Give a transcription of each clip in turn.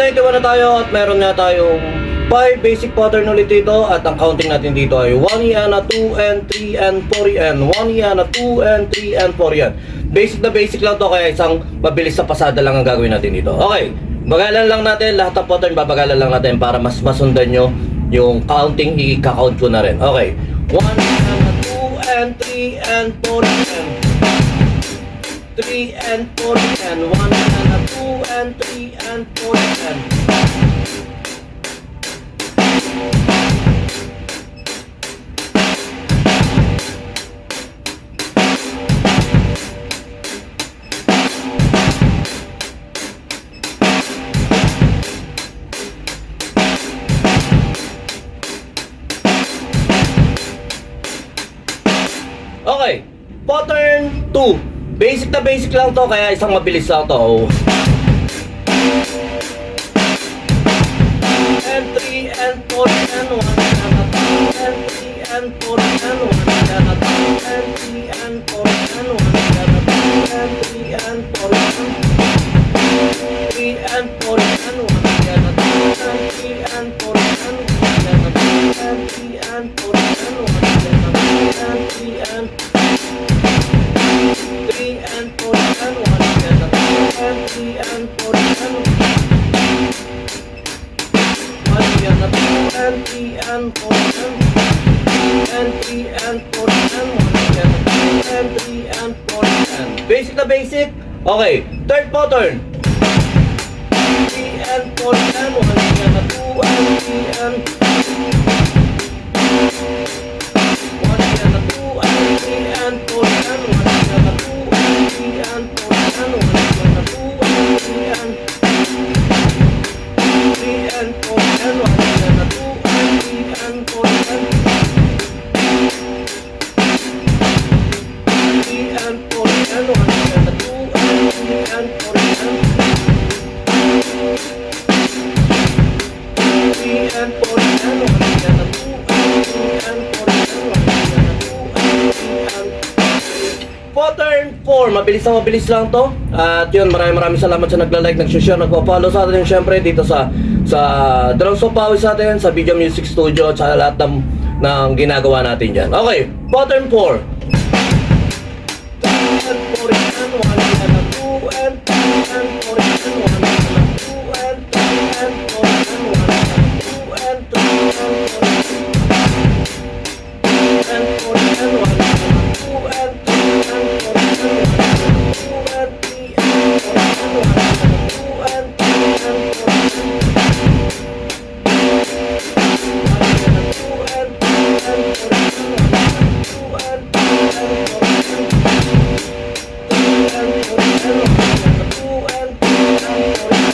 91 na tayo at meron nga tayong 5 basic pattern ulit dito. At ang counting natin dito ay 1 yan, 2 and 3 and 4 yan, 1 yan, 2 and 3 and 4 yan. Basic na basic lang to, kaya isang mabilis na pasada lang ang gagawin natin dito. Okay, bagalan lang natin lahat ng pattern, babagalan lang natin para mas masundan nyo yung counting, i-count ko na rin. Okay, 1 and 2 and 3 and 4 and 3 and 4 and 1 and 2 and 3 and 4 and okay, pattern 2. Basic na basic lang to, kaya isang mabilis lang to. And 3 and 4 and 1 and 2 and 3 and 4 and 1 and 2 and 3 and 4 and 1 and 2 and 3 and 4 and 3 and 4 and 1 and 2 and 3 and 4 and 1 and 2 and 3 and 4 and 1 and 2 and 3 and 3 and 4 and 1 and 2 and 3 and 4 and 1 and 2 and 3 and 4 and 3 and 4 and 1 and 2 and 3 and 4 and basic na basic. Okay, third pattern 3 and 4 and 1 and 2 and 3 and 1 and 2 and 3 and 4 and 1 and 2 and 3 and 4 and 1 and 2 and 3 and 3 and 4 and 1 and 2 and 3 and 4 and 3 and 4 and 1 and 2 and 3 and 4 and 3 and 4 and 1 and 2 and 3 and 4 and 1 and 2 and 3 and pattern 4, mabilis lang to. At yun, maraming salamat sa nagla-like, nag-share, nagpo-follow sa atin syempre dito sa Drums of Pawis sa atin, sa Video Music Studio at sa lahat ng ginagawa natin dyan. Okay, pattern 4 and 4 and 1 and 2 and 3 and 4 and 1 and 2 and 3 and 4 and 1 and 2 and 3 and 4 and 4 and 1 and 2 and 3 and 4 and 2 and 3 and 4 and 1 and 2 and 3 and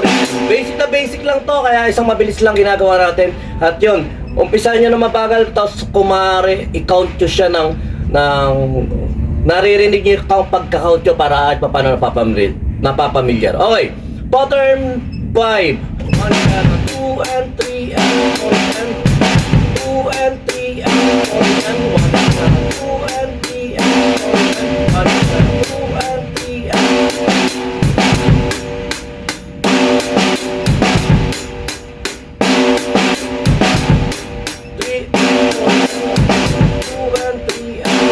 4 basic na basic lang to, kaya isang mabilis lang ginagawa natin. At yun, umpisahan nyo na mabagal, tapos kumare i-count nyo siya ng naririnig nyo yung pagka-count nyo para at paano napapamilyar. Okay, pattern 5 1 and 2 and 3 and 4 and 2 and 3 and 4 and 1 and 2 and 3 and 4 and 1 and 2 and 3 and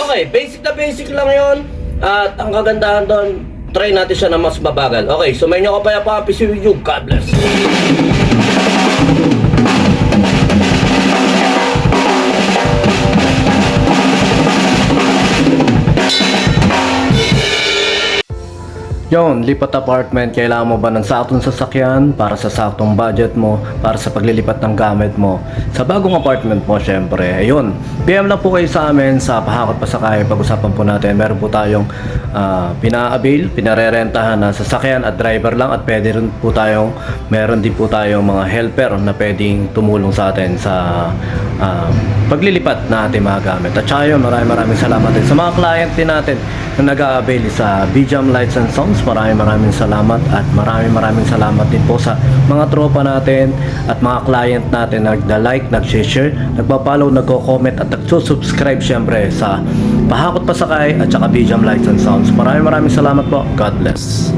okay, basic na basic lang yon. At ang kagandahan doon, try natin siya na mas mabagal. Okay, sumayin nyo ko pa yung PCU with you. God bless. Yon, lipat apartment, kailangan mo ba ng saktong sasakyan para sa saktong budget mo, para sa paglilipat ng gamit mo? Sa bagong apartment mo, syempre, ayun. PM lang po kayo sa amin sa Pahakot Pasakay. Pag-usapan po natin, meron po tayong pina-avail, pinarerentahan na sasakyan at driver lang, at pwede rin po tayong, meron din po tayong mga helper na pwedeng tumulong sa atin sa paglilipat na ating mga gamit. At saka yun, maraming salamat din sa mga client din natin na nag-a-avail sa BJAM Lights and Sounds. Maraming salamat, at maraming salamat din po sa mga tropa natin at mga client natin na nagda-like, nag-share, nagpa-follow, nagko-comment at nagsusubscribe syempre sa Pahakot Pasakay at saka BJAM Lights and Sounds. Maraming salamat po. God bless.